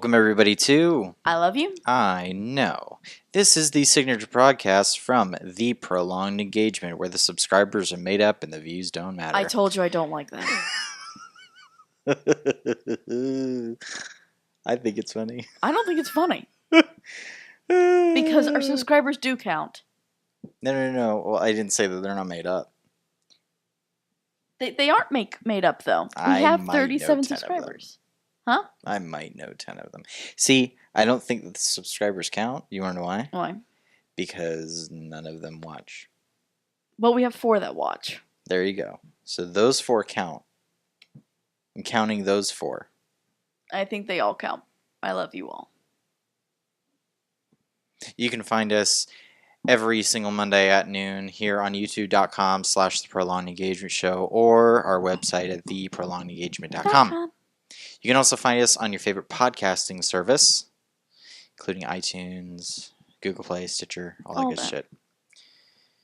Welcome everybody to I Love You. I Know. This is the signature broadcast from The Prolonged Engagement, where the subscribers are made up and the views don't matter. I told you I don't like that. I think it's funny. I don't think it's funny. Because our subscribers do count. No. Well, I didn't say that they're not made up. They aren't made up, though. We have 37 subscribers. Huh? I might know 10 of them. See, I don't think that the subscribers count. You want to know why? Why? Because none of them watch. Well, we have 4 that watch. There you go. So those 4 count. I'm counting those 4. I think they all count. I love you all. You can find us every single Monday at noon here on youtube.com/The Prolonged Engagement Show or our website at theprolongedengagement.com. You can also find us on your favorite podcasting service, including iTunes, Google Play, Stitcher, all that good shit.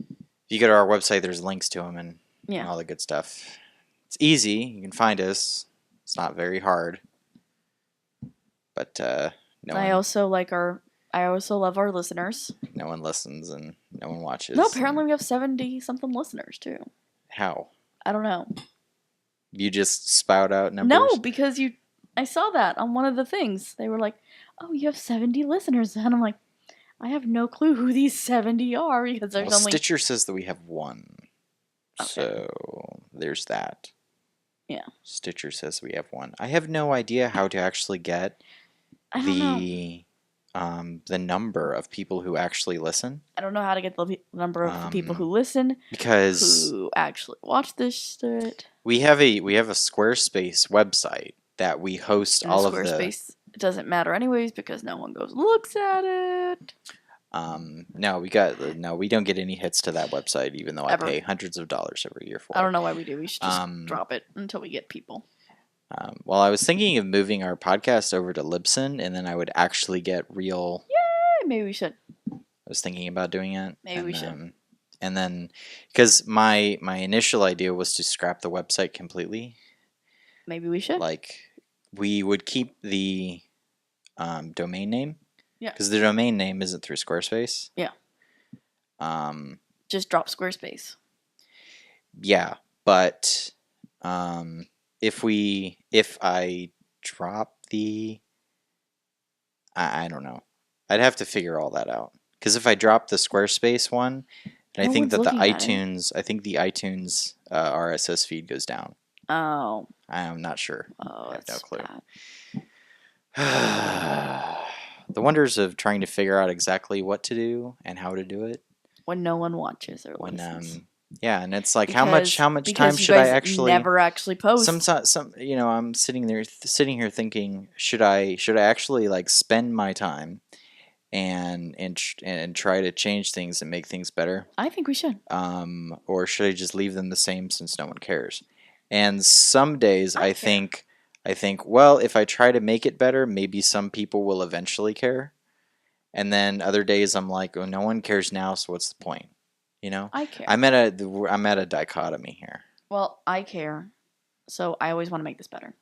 If you go to our website, there's links to them and all the good stuff. It's easy. You can find us. It's not very hard. But I also love our listeners. No one listens and no one watches. No, apparently we have 70-something listeners, too. How? I don't know. You just spout out numbers? No, because I saw that on one of the things. They were like, oh, you have 70 listeners. And I'm like, I have no clue who these 70 are because there's only... Stitcher says that we have 1. Okay. So there's that. Yeah. Stitcher says we have 1. I have no idea how to actually get the number of people who actually listen. I don't know how to get the number of people who listen, because who actually watch this shit. We have a Squarespace website that we host all of the... Squarespace, it doesn't matter anyways because no one goes looks at it. No, we don't get any hits to that website, even though I pay hundreds of dollars every year for it. I don't know why we do. We should just drop it until we get people. Well, I was thinking of moving our podcast over to Libsyn, and then I would actually get real... Yay! Maybe we should. I was thinking about doing it. Maybe we should. And then, because my initial idea was to scrap the website completely. Maybe we should. Like, we would keep the domain name. Yeah. Because the domain name isn't through Squarespace. Yeah. Just drop Squarespace. Yeah, but if I drop the... I don't know. I'd have to figure all that out. Because if I drop the Squarespace one, and I think that the iTunes RSS feed goes down. Oh. I'm not sure. Oh, I have no clue. Bad. The wonders of trying to figure out exactly what to do and how to do it. When no one watches or listens. Yeah, and it's like how much time should I actually never actually post? I'm sitting here thinking, should I actually like spend my time and try to change things and make things better? I think we should. Or should I just leave them the same since no one cares? And some days I think, well, if I try to make it better, maybe some people will eventually care. And then other days I'm like, oh, no one cares now, so what's the point? You know? I care. I'm at a dichotomy here. Well, I care, so I always want to make this better.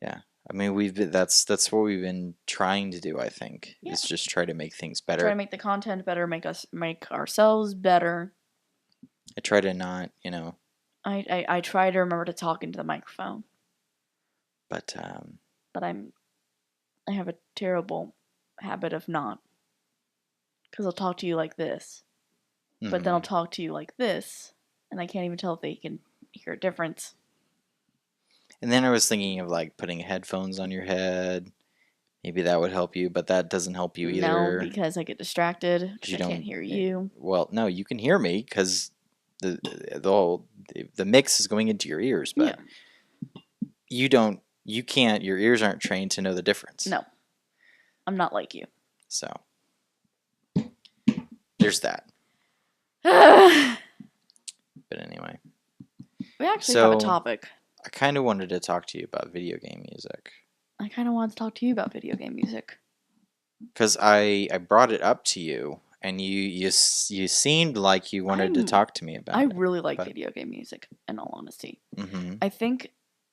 Yeah. I mean, that's what we've been trying to do, I think. Yeah. Is just try to make things better. Try to make the content better, make ourselves better. I try to not, I try to remember to talk into the microphone. But I have a terrible habit of not. Because I'll talk to you like this. Mm-hmm. But then I'll talk to you like this. And I can't even tell if they can hear a difference. And then I was thinking of like putting headphones on your head. Maybe that would help you, but that doesn't help you either. No, because I get distracted. Because I can't hear you. Well, no, you can hear me because the mix is going into your ears, but you can't, your ears aren't trained to know the difference. No. I'm not like you. So, there's that. But anyway. We actually have a topic. I kind of wanted to talk to you about video game music. I kind of wanted to talk to you about video game music. Because I brought it up to you, and you seemed like you wanted to talk to me about it. I really like video game music, in all honesty. Mm-hmm. I think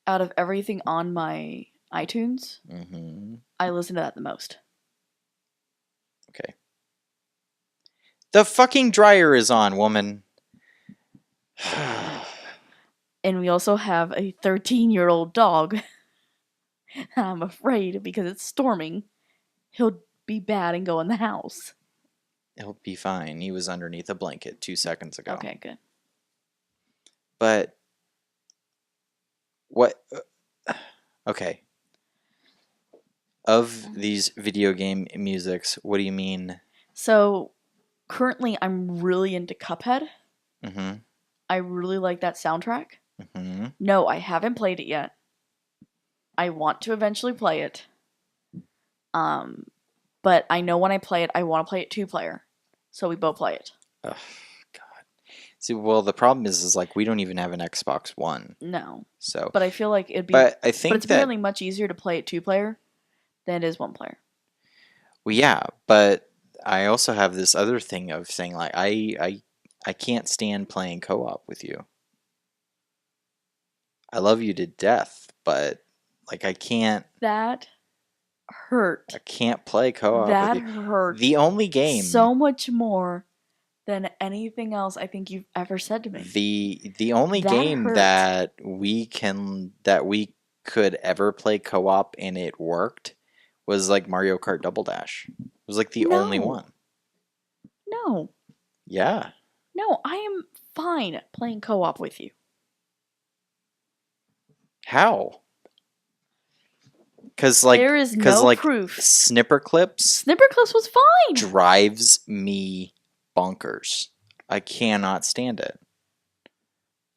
out of everything on my iTunes. Mm-hmm. I listen to that the most. Okay. The fucking dryer is on, woman. And we also have a 13-year-old dog. I'm afraid because it's storming, he'll be bad and go in the house. He'll be fine. He was underneath a blanket 2 seconds ago. Okay, good. But what? Okay. Of these video game musics, what do you mean? So currently, I'm really into Cuphead. Mm-hmm. I really like that soundtrack. Mm-hmm. No, I haven't played it yet. I want to eventually play it. But I know when I play it, I want to play it 2-player, so we both play it. Oh, God. See, well, the problem is like we don't even have an Xbox One. No. So, but I feel like it'd be. But I think it's apparently much easier to play it 2-player than it is 1-player. Well, yeah, but I also have this other thing of saying like I can't stand playing co-op with you. I love you to death, but like I can't. That hurt. I can't play co-op that with you. hurt. The only game. So much more than anything else I think you've ever said to me. The only that game hurt. that we could ever play co-op and it worked was like Mario Kart Double Dash. It was like the only one. No. Yeah. No, I am fine playing co-op with you. How? Because like there is no proof. Snipper Clips was fine. Drives me bonkers. I cannot stand it.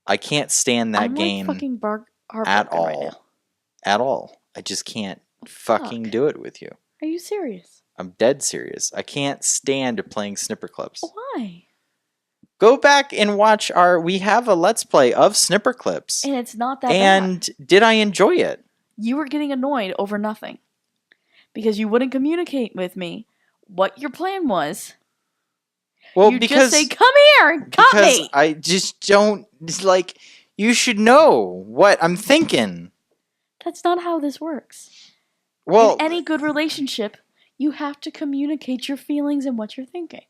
I can't stand that game fucking at all. Right now. At all. I just can't fucking do it with you. Are you serious? I'm dead serious. I can't stand playing Snipper Clips. Why? Go back and watch we have a Let's Play of Snipper Clips. And it's not that bad. Did I enjoy it? You were getting annoyed over nothing. Because you wouldn't communicate with me what your plan was. Well, you because just say, "Come here and cut because me." I just don't like. You should know what I'm thinking. That's not how this works. Well, in any good relationship, you have to communicate your feelings and what you're thinking.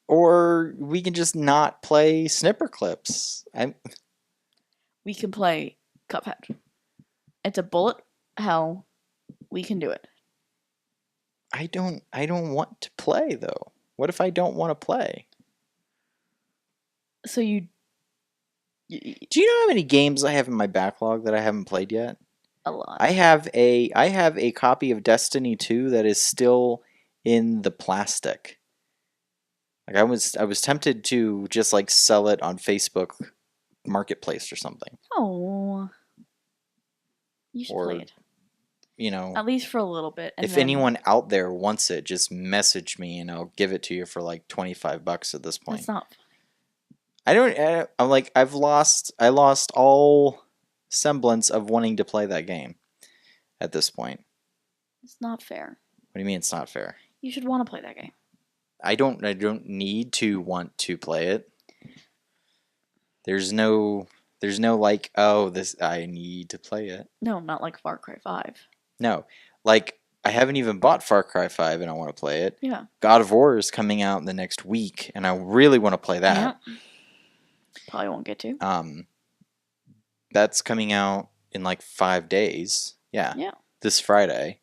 Or we can just not play Snipper Clips. We can play Cuphead. It's a bullet hell. We can do it. I don't want to play though. What if I don't want to play? So do you know how many games I have in my backlog that I haven't played yet? A lot. I have a copy of Destiny 2 that is still in the plastic. Like I was tempted to just like sell it on Facebook Marketplace or something. Oh. You should play it. You know, at least for a little bit. And if anyone out there wants it, just message me and I'll give it to you for like $25 at this point. That's not funny. I'm like I lost all semblance of wanting to play that game at this point. It's not fair. What do you mean it's not fair? You should want to play that game. I don't need to want to play it. There's no like, oh, this I need to play it. No, not like Far Cry 5. No, like I haven't even bought Far Cry 5 and I want to play it. Yeah. God of War is coming out in the next week and I really want to play that. Yeah. Probably won't get to. That's coming out in like 5 days. Yeah. Yeah. This Friday.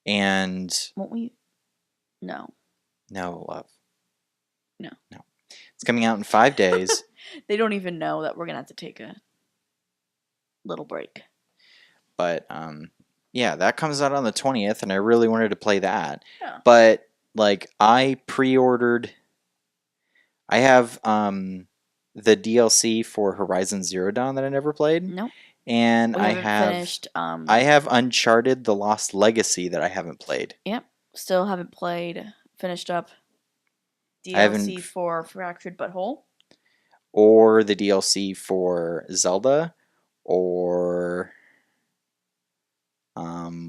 And won't we? No. No, love. No. It's coming out in 5 days. They don't even know that we're gonna have to take a little break. But yeah, that comes out on the 20th, and I really wanted to play that. Yeah. But like I pre-ordered. I have the DLC for Horizon Zero Dawn that I never played. Nope. And I have Uncharted: The Lost Legacy that I haven't played. Yep. Still haven't played. Finished up DLC for Fractured But Whole. Or the DLC for Zelda, or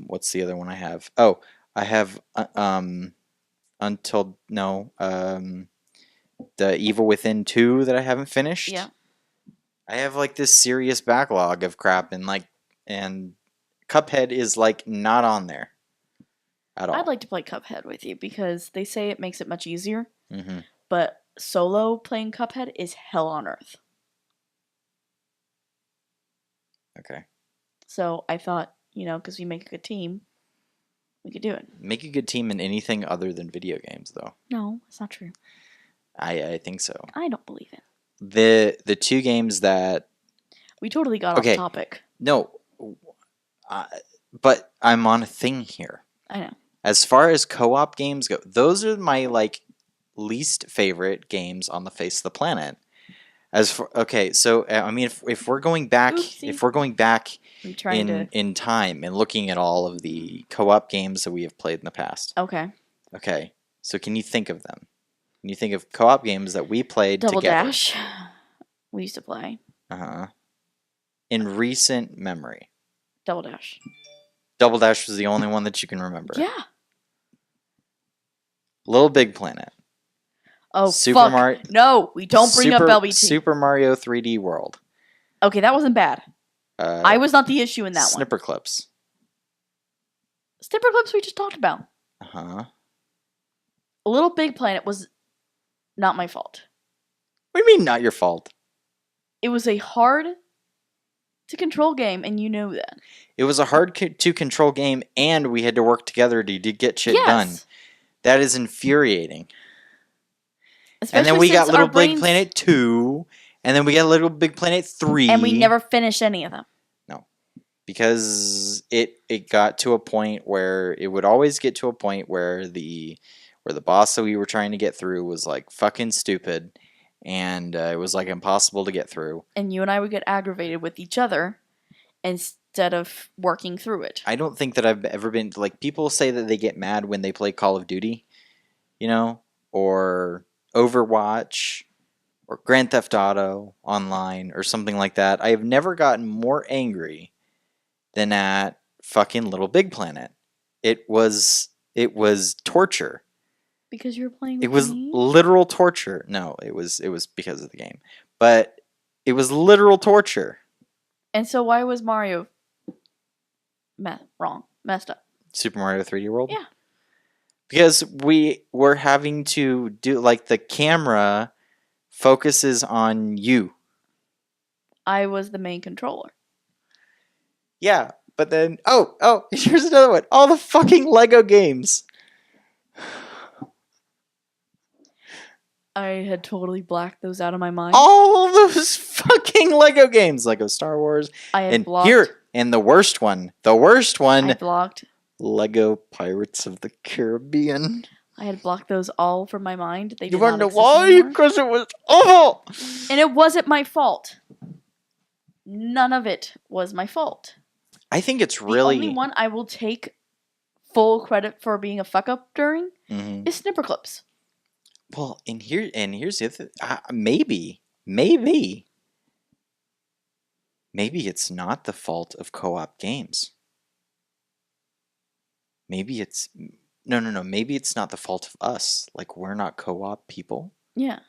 what's the other one I have? Oh, I have the Evil Within 2 that I haven't finished. Yeah. I have like this serious backlog of crap, and Cuphead is like not on there at all. I'd like to play Cuphead with you because they say it makes it much easier. Mm-hmm. But solo playing Cuphead is hell on earth. Okay. So I thought, because we make a good team, we could do it. Make a good team in anything other than video games, though. No, it's not true. I think so. I don't believe it. The two games that... We totally got off topic. No. But I'm on a thing here. I know. As far as co-op games go, those are my, least favorite games on the face of the planet. So I mean, if we're going back, in time and looking at all of the co-op games that we have played in the past. Okay. So can you think of them? Can you think of co-op games that we played together? Double Dash. We used to play. In recent memory. Double Dash. Double Dash was the only one that you can remember. Yeah. Little Big Planet. Oh, fuck. No, we don't bring up LBT. Super Mario 3D World. Okay, that wasn't bad. I was not the issue in that one. Snipper Clips. Snipper Clips we just talked about. Little Big Planet was not my fault. What do you mean not your fault? It was a hard to control game, and you know that. It was a hard to control game, and we had to work together to get shit done. That is infuriating. Especially and then we got Little Big Planet 2, and then we got Little Big Planet 3. And we never finished any of them. No. Because it got to a point where it would always get to a point where the boss that we were trying to get through was like fucking stupid, and it was like impossible to get through. And you and I would get aggravated with each other instead of working through it. I don't think that I've ever been people say that they get mad when they play Call of Duty, or Overwatch or Grand Theft Auto online or something like that. I have never gotten more angry than at fucking Little Big Planet. It was torture. Because you were playing with It was literal torture. No, it was because of the game. But it was literal torture. And so why was Mario messed up? Super Mario 3D World? Yeah. Because we were having to do, the camera focuses on you. I was the main controller. Yeah, but then, here's another one. All the fucking Lego games. I had totally blacked those out of my mind. All those fucking Lego games. Lego Star Wars. I had blocked. And the worst one. I blocked. Lego Pirates of the Caribbean. I had blocked those all from my mind. They did you want not to know why? Because it was awful. And it wasn't my fault. None of it was my fault. I think it's really... The only one I will take full credit for being a fuck-up during is Snipper Clips. Well, and here's the other... maybe it's not the fault of co-op games. Maybe it's... No. Maybe it's not the fault of us. We're not co-op people. Yeah.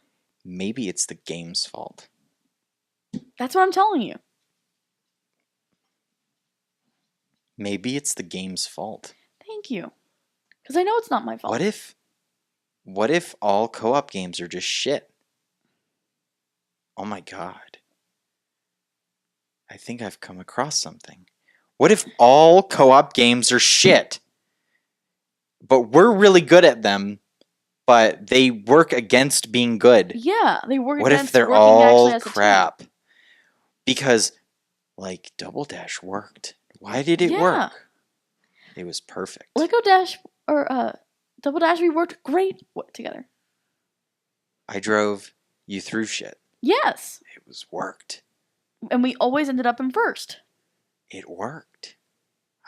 Maybe it's the game's fault. That's what I'm telling you. Maybe it's the game's fault. Thank you. Because I know it's not my fault. What if all co-op games are just shit? Oh my god. I think I've come across something. What if all co-op games are shit? But we're really good at them, but they work against being good. Yeah, they work what against if they're all crap? Because, Double Dash worked. Why did it work? It was perfect. Lego Dash, or Double Dash, we worked great together. I drove, you threw shit. Yes. It was worked. And we always ended up in first. It worked.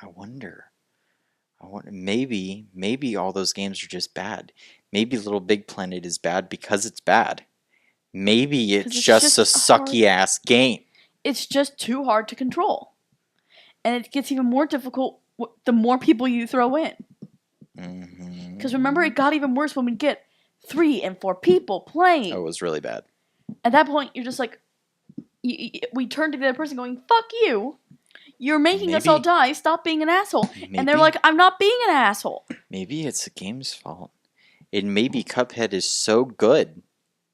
I wonder. Maybe all those games are just bad. Maybe Little Big Planet is bad because it's bad. Maybe it's just a sucky-ass game. It's just too hard to control. And it gets even more difficult the more people you throw in. Because remember, it got even worse when we get 3 and 4 people playing. Oh, it was really bad. At that point, you're just we turn to the other person going, fuck you. You're making us all die. Stop being an asshole. And they're like, I'm not being an asshole. Maybe it's the game's fault. It maybe Cuphead is so good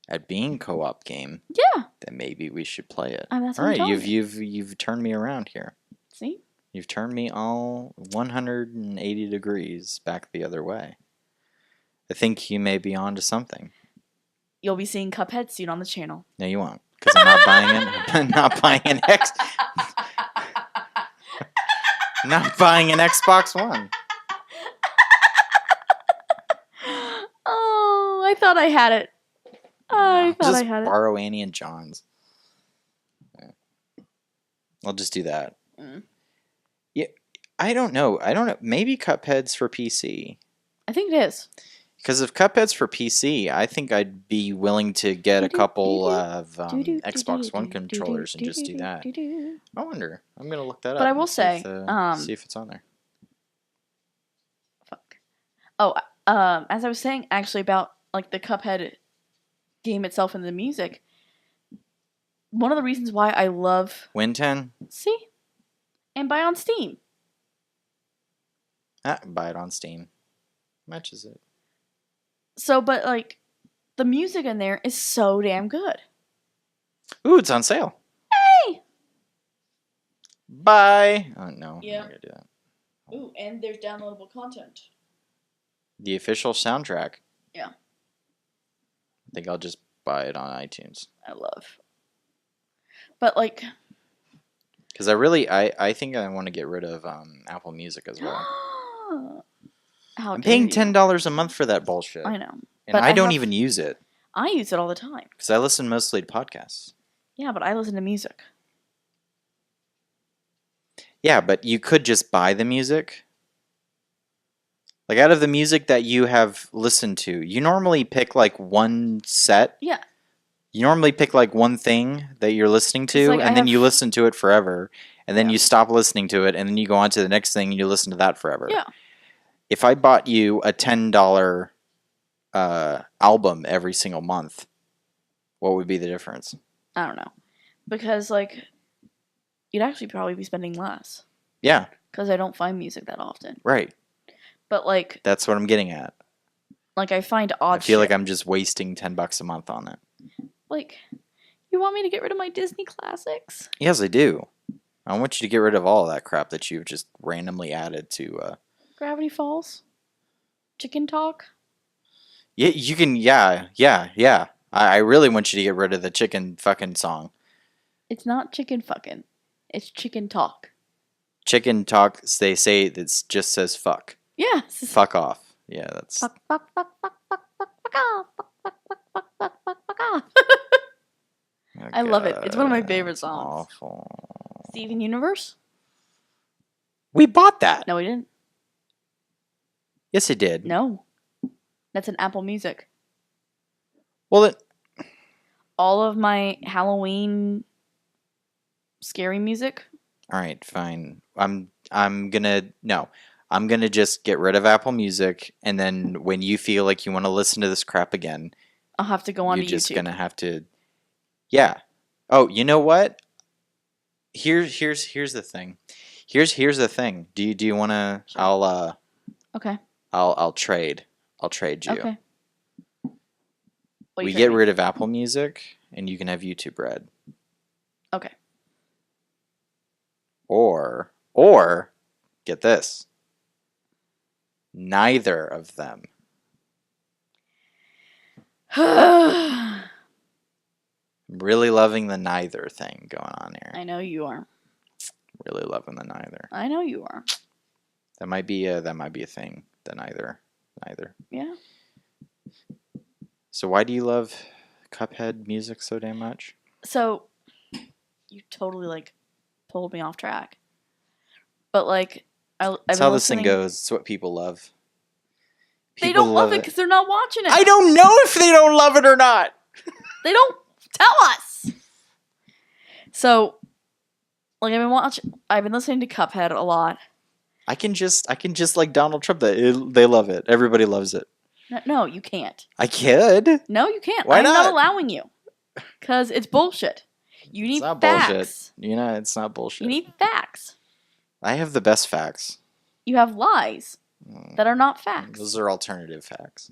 at being co-op game. Yeah. That maybe we should play it. That's all right, you've turned me around here. See? You've turned me all 180 degrees back the other way. I think you may be onto something. You'll be seeing Cuphead soon on the channel. No, you won't, because I'm not buying it. I'm not buying an not buying an Xbox One. Oh, I thought I had it. I thought I had it. Just borrow Annie and John's. Yeah. I'll just do that. Yeah, I don't know. Maybe Cuphead's for PC. I think it is. Because if Cuphead's for PC, I think I'd be willing to get a couple of Xbox One controllers and just do that. I wonder. I'm going to look that up. But I will say... see if it's on there. Fuck. Oh, as I was saying, actually, about like the Cuphead game itself and the music, one of the reasons why I love... Win 10? See? And buy on Steam. Buy it on Steam. Matches it. So, but like, the music in there is so damn good. Ooh, it's on sale. Hey! Bye! Oh, no. Yeah. I'm not gonna do that. Ooh, and there's downloadable content. The official soundtrack. Yeah. I think I'll just buy it on iTunes. I love. But like... Because I think I want to get rid of Apple Music as well. I'm paying $10 a month for that bullshit. I know. And I don't even use it. I use it all the time. Because I listen mostly to podcasts. Yeah, but I listen to music. Yeah, but you could just buy the music. Like, out of the music that you have listened to, you normally pick, like, one set. Yeah. You normally pick, like, one thing that you're listening to, like, and then you listen to it forever. And then you stop listening to it, and then you go on to the next thing, and you listen to that forever. Yeah. If I bought you a $10 album every single month, what would be the difference? I don't know. Because, like, you'd actually probably be spending less. Yeah. Because I don't find music that often. Right. But, like... That's what I'm getting at. Like, I find odd I feel like I'm just wasting $10 a month on it. Like, you want me to get rid of my Disney classics? Yes, I do. I want you to get rid of all of that crap that you've just randomly added to... Gravity Falls? Chicken Talk? Yeah, you can... Yeah. I really want you to get rid of the chicken fucking song. It's not chicken fucking. It's chicken talk. Chicken talk, they say it just says fuck. Yes. Fuck off. Yeah, that's... Fuck off. Fuck off. Fuck off. Oh, I love it. It's one of my favorite songs. Awful. Steven Universe? We bought that. No, we didn't. Yes, it did. No. That's an Apple Music. Well, all of my Halloween scary music. All right, fine. I'm gonna just get rid of Apple Music, and then when you feel like you want to listen to this crap again, I'll have to go on to YouTube. You're just gonna have to. Yeah. Oh, you know what? Here's the thing. Here's the thing. Do you want to? Sure. Okay. I'll trade. I'll trade you. Okay. We get rid of Apple Music, and you can have YouTube Red. Okay. Or get this. Neither of them. I'm really loving the neither thing going on here. I know you are. Really loving the neither. I know you are. That might be a thing. The neither. Yeah. So why do you love Cuphead music so damn much? So you totally like pulled me off track. But like That's how this thing goes. It's what people love. They don't love it because they're not watching it. I don't know if they don't love it or not. They don't tell us. So, like I've been listening to Cuphead a lot. I can just like Donald Trump. They love it. Everybody loves it. No, you can't. I could. No, you can't. Why I'm not? not allowing you. Because it's bullshit. You need it's not facts. Bullshit. You know, it's not bullshit. You need facts. I have the best facts. You have lies that are not facts. Those are alternative facts.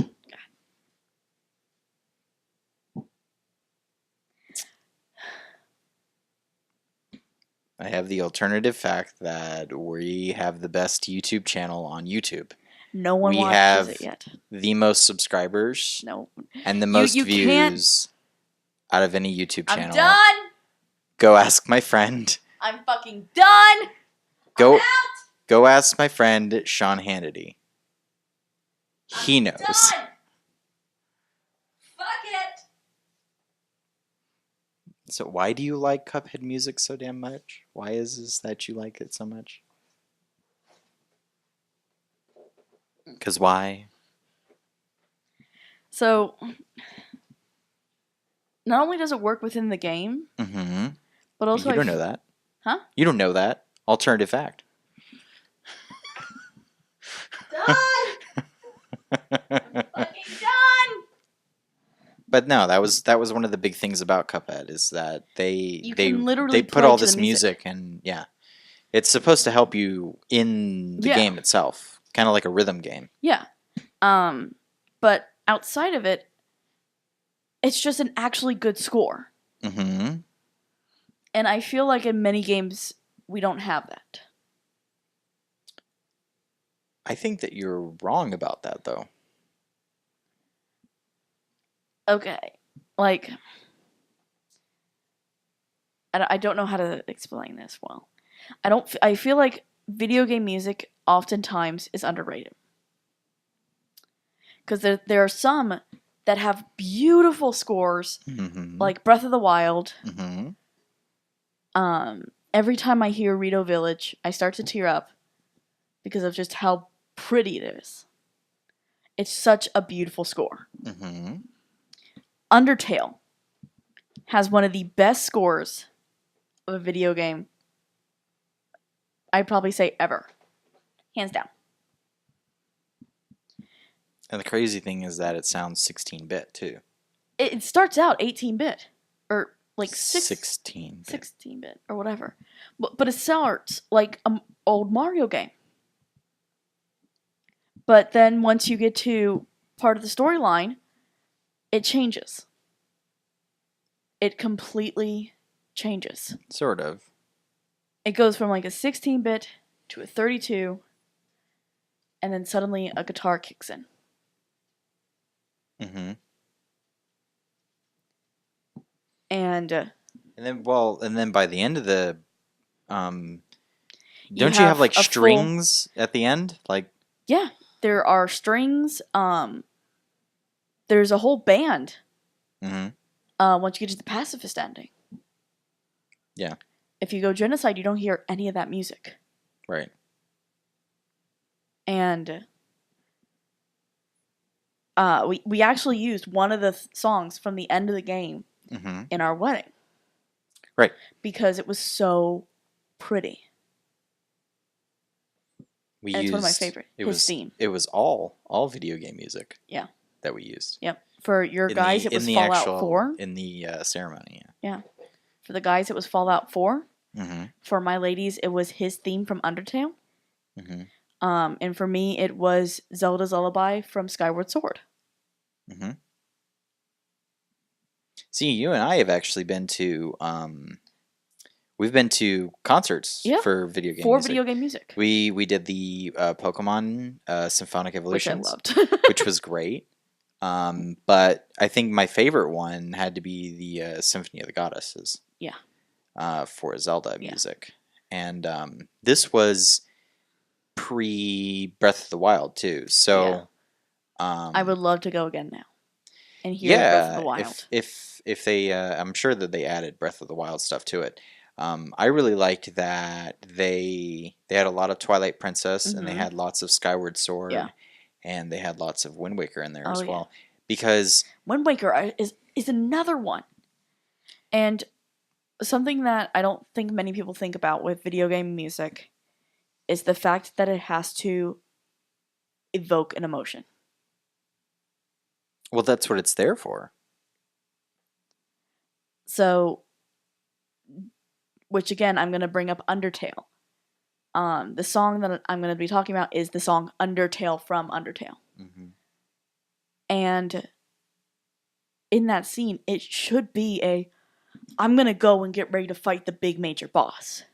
I have the alternative fact that we have the best YouTube channel on YouTube. No one we watches have it yet. The most subscribers. No. And the most you views out of any YouTube channel. I'm done. Go ask my friend. I'm fucking done. Go, I'm out. Go ask my friend Sean Hannity. He knows. Done. Fuck it. So why do you like Cuphead music so damn much? Why is this that you like it so much? Because why? So, not only does it work within the game, but also you don't know that. Huh? You don't know that. Alternative fact. Done. Fucking done. But no, that was one of the big things about Cuphead is that they literally put all this music and yeah, it's supposed to help you in the game itself, kind of like a rhythm game. Yeah, but outside of it, it's just an actually good score. And I feel like in many games we don't have that. I think that you're wrong about that, though. Okay, like I don't know how to explain this well. I feel like video game music oftentimes is underrated because there are some that have beautiful scores, like Breath of the Wild. Every time I hear Rito Village, I start to tear up because of just how pretty it is. It's such a beautiful score. Undertale has one of the best scores of a video game, I'd probably say ever. Hands down. And the crazy thing is that it sounds 16-bit too. It starts out 18-bit. Or like 16-bit. 16-bit or whatever. But it starts like an old Mario game. But then once you get to part of the storyline, it changes. It completely changes. Sort of. It goes from like a 16-bit to a 32, and then suddenly a guitar kicks in. And then by the end of the don't you have like strings at the end? Like yeah, there are strings. There's a whole band. Once you get to the pacifist ending. Yeah. If you go genocide, you don't hear any of that music. Right. And we actually used one of the songs from the end of the game in our wedding. Right. Because it was so pretty. It's one of my favorite. His theme. It was all video game music. Yeah. That we used. Yep. For your guys, it was Fallout 4. In the ceremony, yeah. For the guys, it was Fallout 4. Mm-hmm. For my ladies, it was his theme from Undertale. Mm-hmm. And for me, it was Zelda's Lullaby from Skyward Sword. Mm-hmm. See, you and I have actually been to... we've been to concerts for video game music. Video game music. We did the Pokemon Symphonic Evolutions. Which I loved. Which was great. But I think my favorite one had to be the Symphony of the Goddesses. Yeah. For Zelda music. And this was pre-Breath of the Wild, too. So... I would love to go again now. And hear Breath of the Wild. If they... I'm sure that they added Breath of the Wild stuff to it. I really liked that they had a lot of Twilight Princess, and they had lots of Skyward Sword. Yeah. And they had lots of Wind Waker in there as well. Because... Wind Waker is another one. And something that I don't think many people think about with video game music is the fact that it has to evoke an emotion. Well, that's what it's there for. So, which again, I'm going to bring up Undertale. The song that I'm going to be talking about is the song Undertale from Undertale. Mm-hmm. And in that scene, it should be I'm going to go and get ready to fight the big major boss.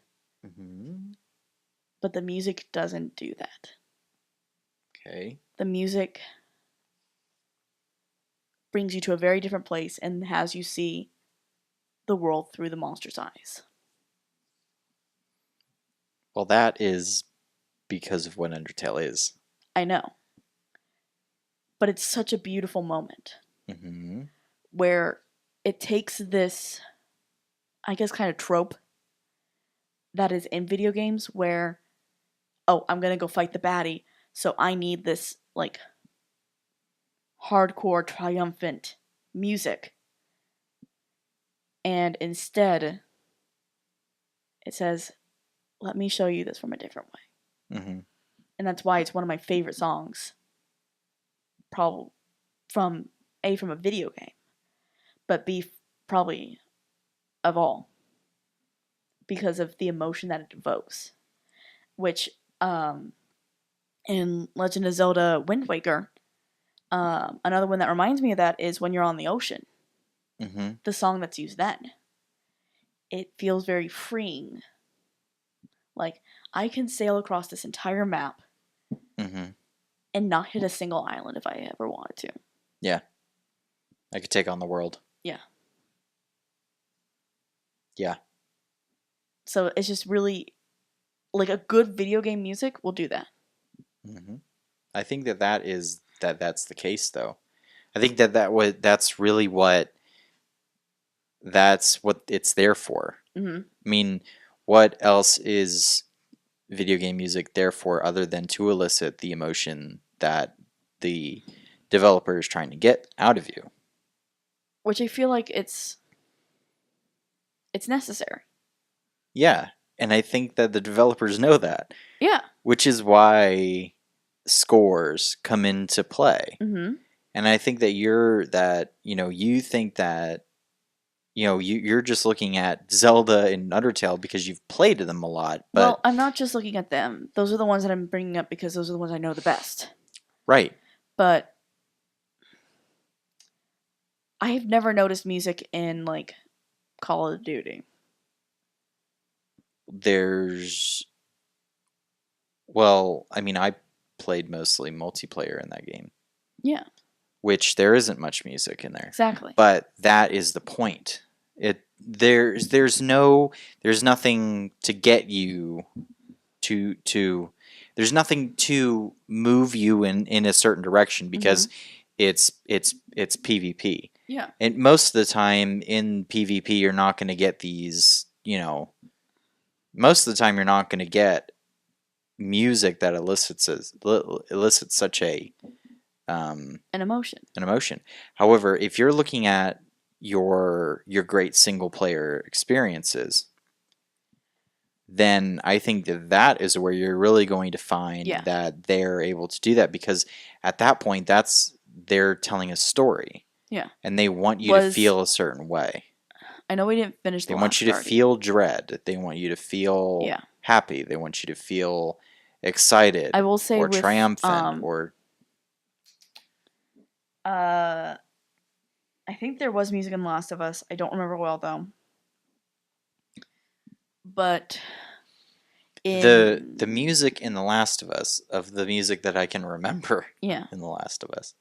Mm-hmm. But the music doesn't do that. Okay. The music brings you to a very different place and has you see the world through the monster's eyes. Well, that is because of what Undertale is. I know. But it's such a beautiful moment. Mm-hmm. Where it takes this, I guess, kind of trope that is in video games where, oh, I'm going to go fight the baddie, so I need this, like, hardcore, triumphant music. And instead, it says, let me show you this from a different way. Mm-hmm. And that's why it's one of my favorite songs. Probably from a video game, but B, probably of all, because of the emotion that it evokes. Which, in Legend of Zelda Wind Waker, another one that reminds me of that is When You're on the Ocean. Mm-hmm. The song that's used then. It feels very freeing. Like, I can sail across this entire map Mm-hmm. and not hit a single island if I ever wanted to. Yeah. I could take on the world. Yeah. Yeah. So it's just really, like, a good video game music will do that. Mm-hmm. I think that's the case, though. I think that's really what it's there for. Mm-hmm. I mean, what else is video game music there for other than to elicit the emotion that the developer is trying to get out of you? Which I feel like it's necessary. Yeah, and I think that the developers know that. Yeah. Which is why scores come into play. Mm-hmm. And I think that you think that you're just looking at Zelda and Undertale because you've played them a lot. But well, I'm not just looking at them. Those are the ones that I'm bringing up because those are the ones I know the best. right. But I've never noticed music in, like, Call of Duty. I played mostly multiplayer in that game. Yeah. Which there isn't much music in there. Exactly. But that is the point. There's nothing to get you to there's nothing to move you in a certain direction because it's PvP. Yeah. And most of the time in PvP you're not going to get these, most of the time you're not going to get music that elicits such an emotion. However, if you're looking at your great single player experiences, then I think that is where you're really going to find that they're able to do that, because at that point they're telling a story. Yeah. And they want you to feel a certain way. I know we didn't finish the They want you to feel dread. They want you to feel happy. They want you to feel excited. I will say or triumphant or I think there was music in Last of Us. I don't remember well though. But the music in The Last of Us, of the music that I can remember in The Last of Us,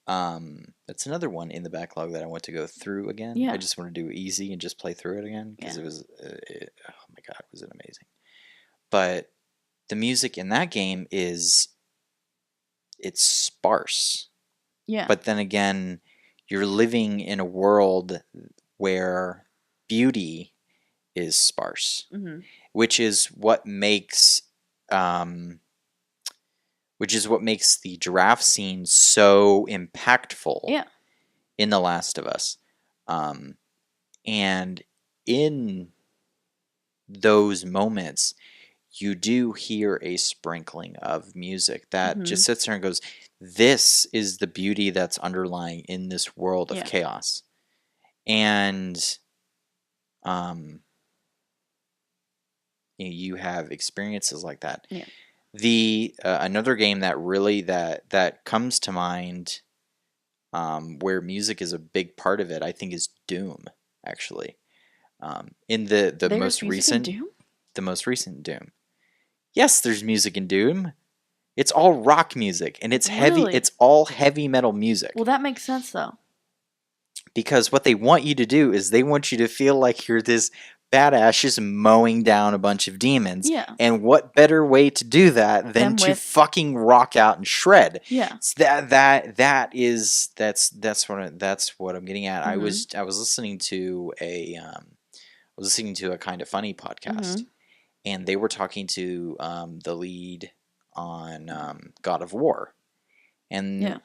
that's another one in the backlog that I want to go through again. I just want to do easy and just play through it again because it was oh my god, was it amazing. But the music in that game it's sparse. Yeah. But then again, you're living in a world where beauty is sparse, which is what makes the giraffe scene so impactful in The Last of Us. And in those moments, you do hear a sprinkling of music that just sits there and goes, this is the beauty that's underlying in this world of chaos. And you have experiences like that. Yeah. The another game that really that comes to mind, where music is a big part of it, I think, is Doom. Actually, in the There's most music recent in Doom? the most recent Doom. Yes, there's music in Doom. It's all rock music, and it's heavy. Really? It's all heavy metal music. Well, that makes sense though. Because what they want you to do is they want you to feel like you're this badass just mowing down a bunch of demons. Yeah. And what better way to do that than to fucking rock out and shred? Yeah. So that's what I'm getting at. Mm-hmm. I was listening to a Kind of Funny podcast, Mm-hmm. and they were talking to the lead on God of War, and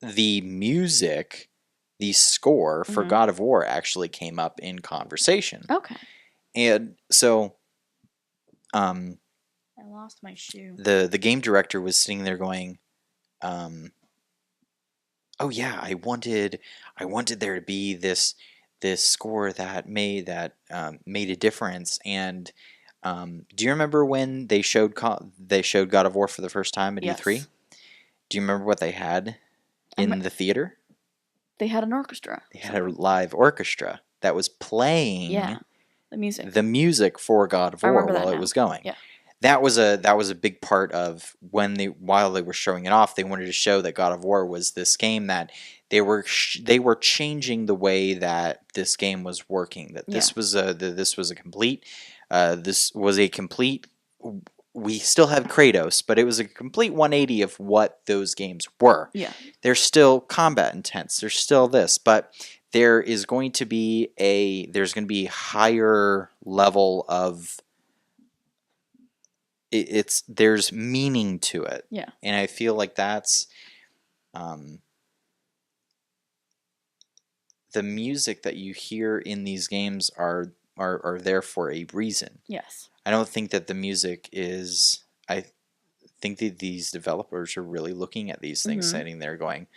the music. The score for God of War actually came up in conversation. Okay. And so I lost my shoe. The game director was sitting there going, oh yeah, I wanted there to be this score that made a difference. And do you remember when they showed God of War for the first time at E3? Do you remember what they had in the theater? They had an orchestra. They had a live orchestra that was playing the music for God of War while it was going. Yeah. That was a big part of while they were showing it off. They wanted to show that God of War was this game that they were changing the way that this game was working. That this was a complete. We still have Kratos, but it was a complete 180 of what those games were. Yeah. There's still combat intense. There's still this, but there is going to be higher level of there's meaning to it. Yeah. And I feel like that's the music that you hear in these games are there for a reason. Yes. I don't think that the music is. I think that these developers are really looking at these things, sitting there going,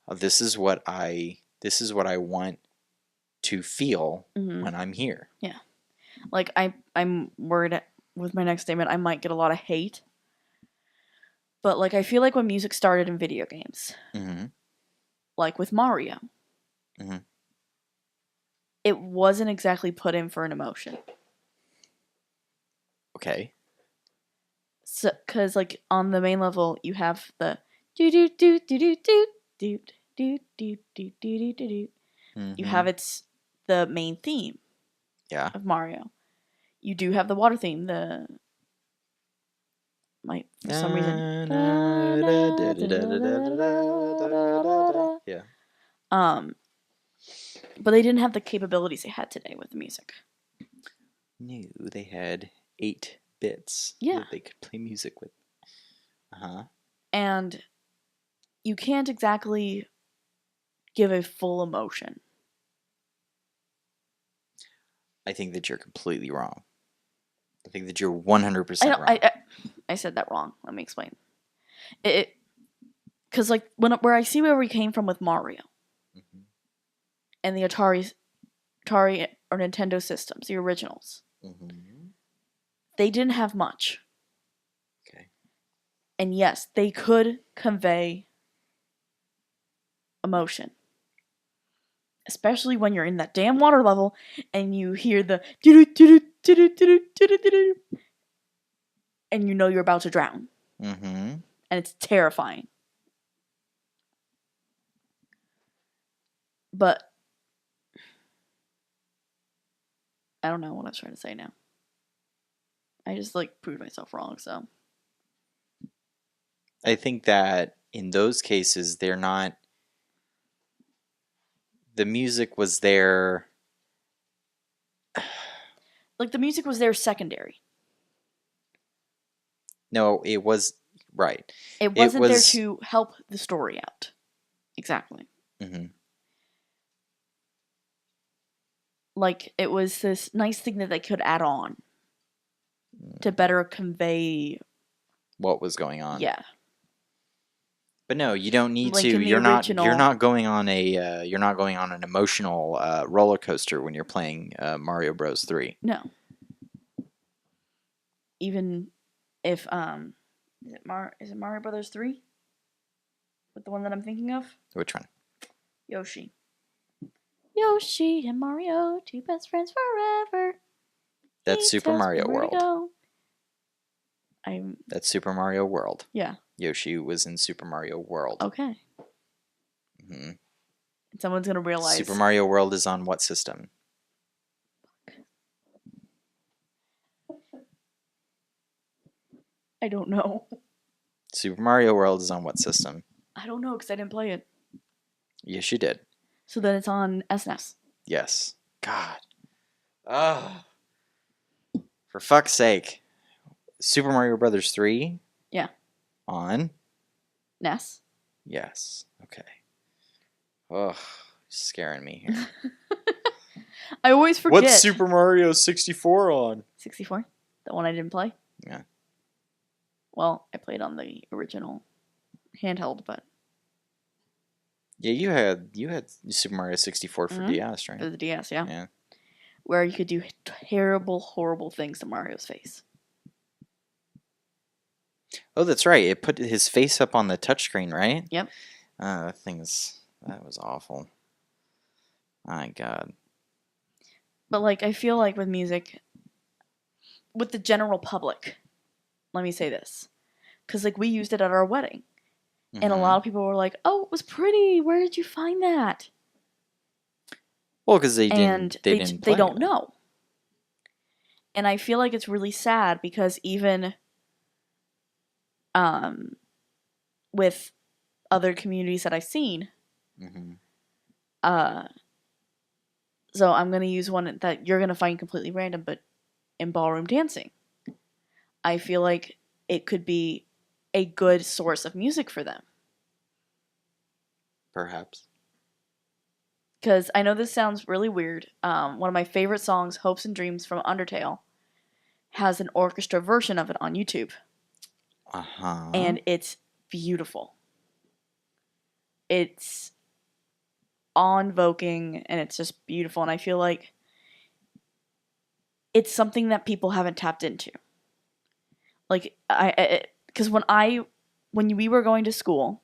oh, "This is what I want to feel when I'm here." Yeah, like I'm worried with my next statement. I might get a lot of hate, but like I feel like when music started in video games, like with Mario, it wasn't exactly put in for an emotion. Okay. So, cause like on the main level, you have the do do do do do do do do do do do do do. You have the main theme. Yeah. Of Mario. You do have the water theme. For some reason. Yeah. But they didn't have the capabilities they had today with the music. No, they had 8 bits that they could play music with. And you can't exactly give a full emotion. I think that you're completely wrong. I think that you're 100% wrong. I said that wrong. Let me explain. Because like where I see where we came from with Mario and the Atari or Nintendo systems, the originals, they didn't have much. Okay. And yes, they could convey emotion. Especially when you're in that damn water level and you hear the and you know you're about to drown. And it's terrifying. But I don't know what I was trying to say now. I just like proved myself wrong, so. I think that in those cases they're not. The music was there. Like the music was there secondary. No, it was right. It wasn't there to help the story out. Exactly. Like it was this nice thing that they could add on to better convey what was going on. Yeah. But no, you don't need to. You're not going on an emotional roller coaster when you're playing Mario Bros. 3. No. even if is it Mario Brothers 3? With the one that I'm thinking of? Which one? Yoshi. Yoshi and Mario, two best friends forever. That's Super Mario World. I'm. That's Super Mario World. Yeah. Yoshi was in Super Mario World. Okay. Mm-hmm. Someone's gonna realize. Super Mario World is on what system? I don't know. Super Mario World is on what system? I don't know because I didn't play it. Yes, you did. So then it's on SNES. Yes. God. Oh. For fuck's sake. Super Mario Brothers 3? Yeah. On? NES? Yes. Okay. Ugh. Scaring me here. I always forget. What's Super Mario 64 on? 64? The one I didn't play? Yeah. Well, I played on the original handheld, but... Yeah, you had Super Mario 64 for DS, right? For the DS, yeah. Yeah. Where you could do terrible, horrible things to Mario's face. Oh, that's right. It put his face up on the touchscreen, right? Yep. That was awful. My God. But, like, I feel like with music, with the general public, let me say this. Because, like, we used it at our wedding. Mm-hmm. And a lot of people were like, oh, it was pretty. Where did you find that? Well, because they don't know. And I feel like it's really sad because even with other communities that I've seen, so I'm going to use one that you're going to find completely random, but in ballroom dancing, I feel like it could be a good source of music for them. Perhaps. Because I know this sounds really weird. One of my favorite songs, Hopes and Dreams from Undertale, has an orchestra version of it on YouTube. Uh-huh. And it's beautiful. It's awe-invoking, and it's just beautiful. And I feel like it's something that people haven't tapped into. Like, because when we were going to school,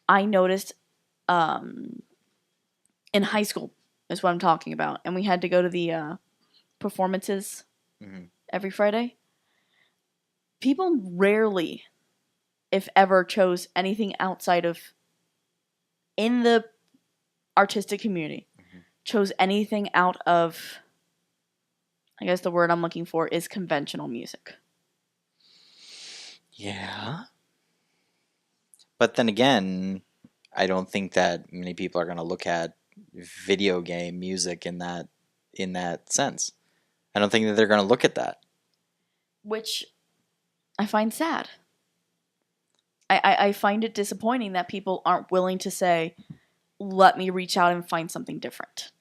I noticed, in high school is what I'm talking about, and we had to go to the performances every Friday. People rarely, if ever, chose anything outside of, in the artistic community, chose anything out of, I guess the word I'm looking for is conventional music. Yeah. But then again, I don't think that many people are going to look at video game music in that sense. I don't think that they're going to look at that. Which I find sad. I find it disappointing that people aren't willing to say, let me reach out and find something different.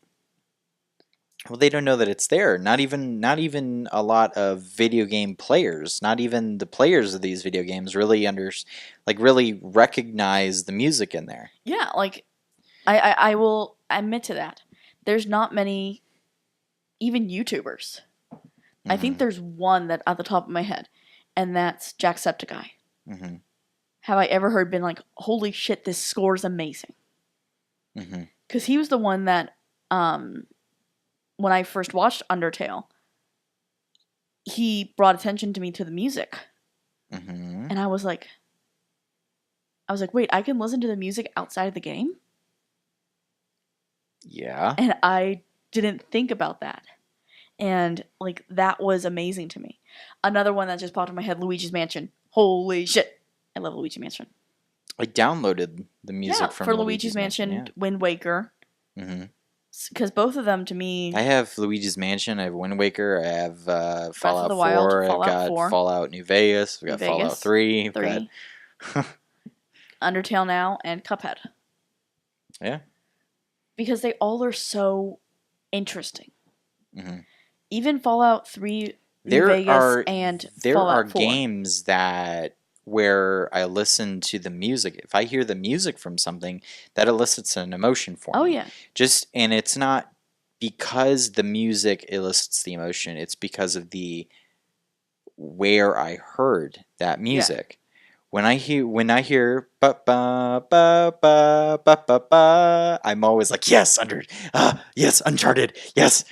Well, they don't know that it's there. Not even a lot of video game players, not even the players of these video games really really recognize the music in there. Yeah, like I will admit to that. There's not many even YouTubers. I think there's one that at the top of my head, and that's Jacksepticeye. Have I ever heard been like, holy shit, this score's amazing? Because he was the one that when I first watched Undertale, he brought attention to me to the music. And I was like, wait, I can listen to the music outside of the game? Yeah. And I didn't think about that. And, like, that was amazing to me. Another one that just popped in my head, Luigi's Mansion. Holy shit. I love Luigi's Mansion. I downloaded the music from Luigi's Mansion, yeah. Wind Waker. Because both of them, to me... I have Luigi's Mansion, I have Wind Waker, I have Fallout 4, Wild, I've got 4. Fallout New Vegas, I've got Fallout 3. Undertale now, and Cuphead. Yeah. Because they all are so interesting. Even Fallout 3, New Vegas, and Fallout 4. There are games where I listen to the music. If I hear the music from something, that elicits an emotion for me. Oh, yeah. And it's not because the music elicits the emotion. It's because of the where I heard that music. When I hear ba ba ba ba ba ba ba, I'm always like, yes, yes, Uncharted, yes.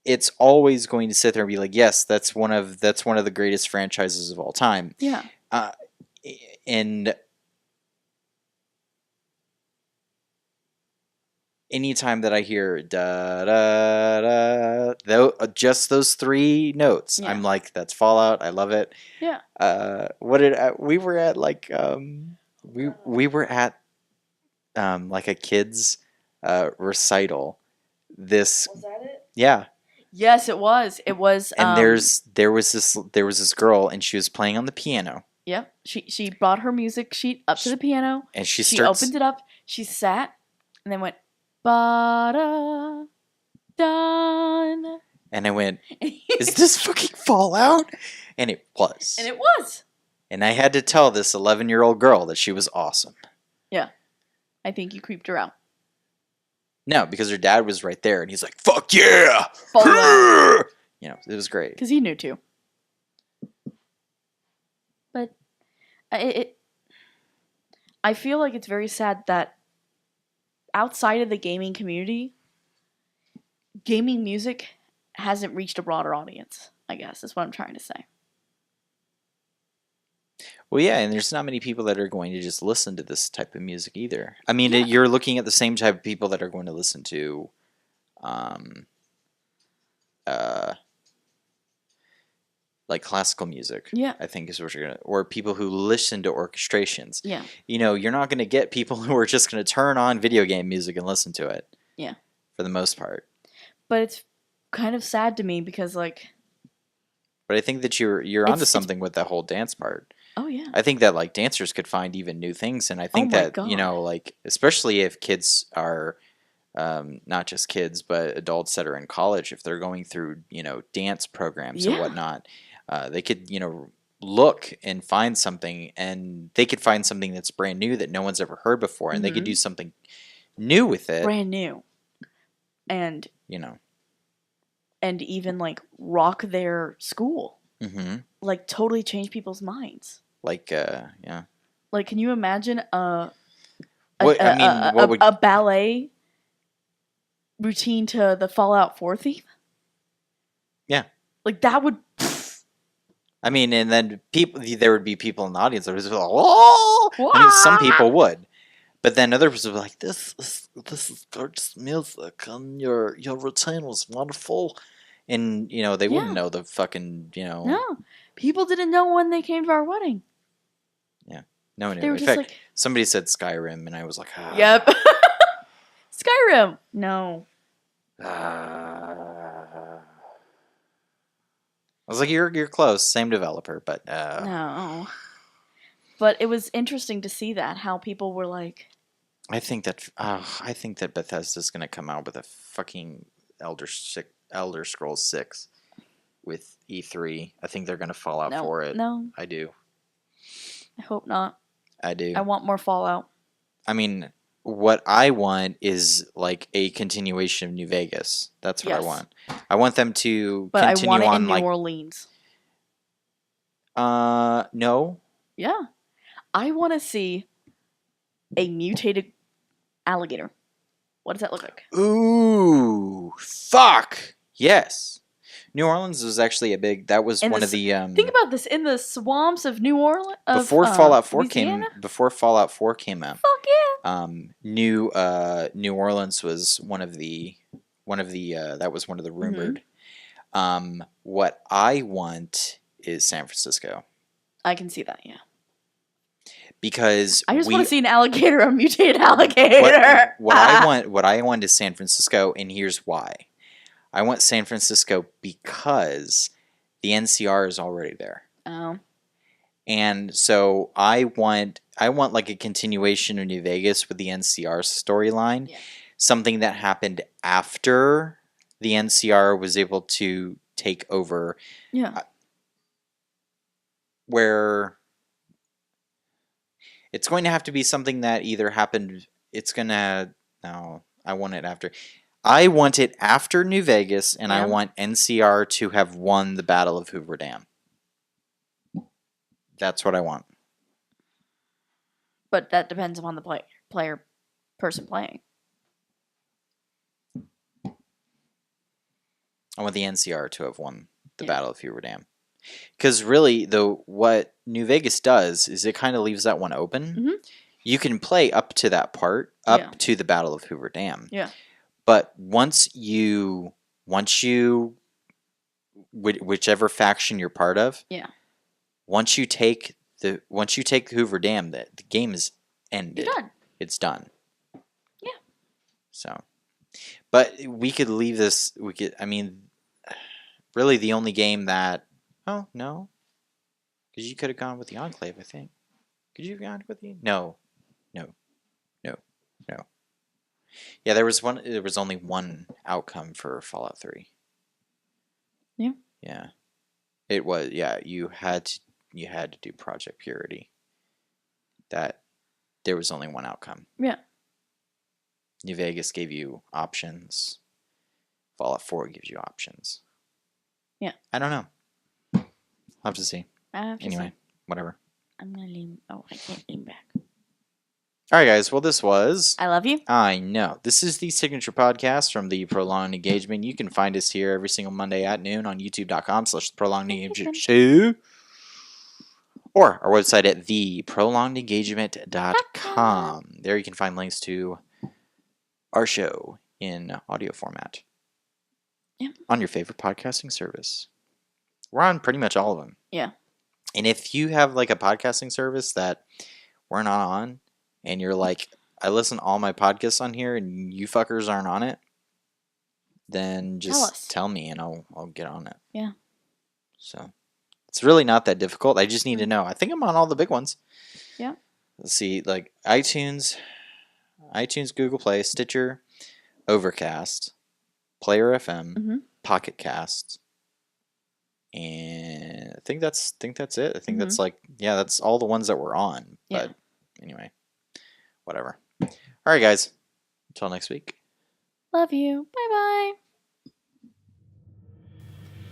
It's always going to sit there and be like, yes, that's one of the greatest franchises of all time. Yeah. And anytime that I hear da da da, just those three notes, I'm like, that's Fallout. I love it. Yeah. We were at like we were at like a kids recital. Was that it? Yeah. Yes, it was. It was. And there was this girl, and she was playing on the piano. Yep. She brought her music sheet up to the piano, and she opened it up. She sat, and then went ba da done. And I went, "Is this fucking Fallout?" And it was. And it was. And I had to tell this 11-year-old girl that she was awesome. Yeah, I think you creeped her out. No, because her dad was right there, and he's like, "Fuck yeah!" You know, it was great. Because he knew too. But I feel like it's very sad that outside of the gaming community, gaming music hasn't reached a broader audience, I guess, is what I'm trying to say. Well, yeah, and there's not many people that are going to just listen to this type of music either. I mean, you're looking at the same type of people that are going to listen to, like classical music. Yeah, I think is what you're gonna, or people who listen to orchestrations. Yeah, you know, you're not going to get people who are just going to turn on video game music and listen to it. Yeah, for the most part. But it's kind of sad to me because, like. But I think that you're onto something with that whole dance part. Oh yeah. I think that like dancers could find even new things, and I think that you know, like especially if kids are not just kids but adults that are in college, if they're going through dance programs or whatnot, they could look and find something, and they could find something that's brand new that no one's ever heard before, and they could do something new with it, brand new, and and even like rock their school, like totally change people's minds. Like, yeah. Like, can you imagine a ballet routine to the Fallout 4 theme? Yeah. Like, that would... I mean, and then there would be people in the audience that would just be like, "Oh!" I mean, some people would. But then other people would be like, this is gorgeous music, and your routine was wonderful. And, they wouldn't know the fucking, No. People didn't know when they came to our wedding. Yeah. No one knew. They were In just fact, like... somebody said Skyrim, and I was like, ah. Yep. Skyrim. No. I was like, you're close. Same developer, but... No. But it was interesting to see that, how people were like... I think that Bethesda's going to come out with a fucking Elder Scrolls 6 with E3. I think they're going to fall out for it. No. I do. I hope not. I do. I want more Fallout. I mean, what I want is like a continuation of New Vegas. That's what I want. I want them to continue on. But I want it in New Orleans. No. Yeah. I want to see a mutated alligator. What does that look like? Ooh, fuck. Yes. New Orleans was actually that was one of the think about this, in the swamps of New Orleans before Fallout 4 Louisiana? before Fallout 4 came out. Fuck yeah. New Orleans was one of the that was one of the rumored. What I want is San Francisco. I can see that, yeah. Because I just want to see an alligator, a mutated alligator. What I want is San Francisco, and here's why. I want San Francisco because the NCR is already there. Oh. And so I want like a continuation of New Vegas with the NCR storyline. Yeah. Something that happened after the NCR was able to take over. Yeah. Where it's going to have to be something that either happened. No, I want it after. I want it after New Vegas, and I Yeah. want NCR to have won the Battle of Hoover Dam. That's what I want. But that depends upon the person playing. I want the NCR to have won the Yeah. Battle of Hoover Dam. Because really, though, what New Vegas does is it kind of leaves that one open. Mm-hmm. You can play up to that part, up to the Battle of Hoover Dam. Yeah. But whichever faction you're part of, once you take the Hoover Dam, the game is ended. You're done. It's done. Yeah. So, but we could leave this. Really, the only game that. Oh no, because you could have gone with the Enclave. I think. Could you have gone with the? No. Yeah, there was only one outcome for Fallout 3. Yeah. Yeah. It was, you had to do Project Purity. That there was only one outcome. Yeah. New Vegas gave you options. Fallout 4 gives you options. Yeah. I don't know. I'll have to see. Anyway, whatever. I'm gonna lean. Oh, I can't lean back. All right, guys. Well, this was... I love you. I know. This is the signature podcast from the Prolonged Engagement. You can find us here every single Monday at noon on youtube.com/prolongedengagement or our website at theprolongedengagement.com. There you can find links to our show in audio format on your favorite podcasting service. We're on pretty much all of them. Yeah. And if you have like a podcasting service that we're not on, and you're like, I listen to all my podcasts on here and you fuckers aren't on it, then just tell me and I'll get on it. Yeah. So it's really not that difficult. I just need to know. I think I'm on all the big ones. Yeah. Let's see, like iTunes, Google Play, Stitcher, Overcast, Player FM, Pocket Casts, and I think that's it. I think that's that's all the ones that we're on. But anyway. Whatever. All right, guys. Until next week. Love you. Bye-bye.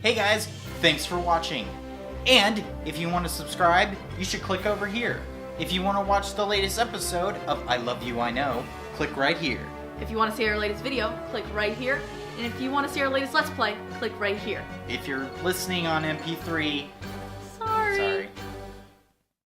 Hey, guys. Thanks for watching. And if you want to subscribe, you should click over here. If you want to watch the latest episode of I Love You, I Know, click right here. If you want to see our latest video, click right here. And if you want to see our latest Let's Play, click right here. If you're listening on MP3,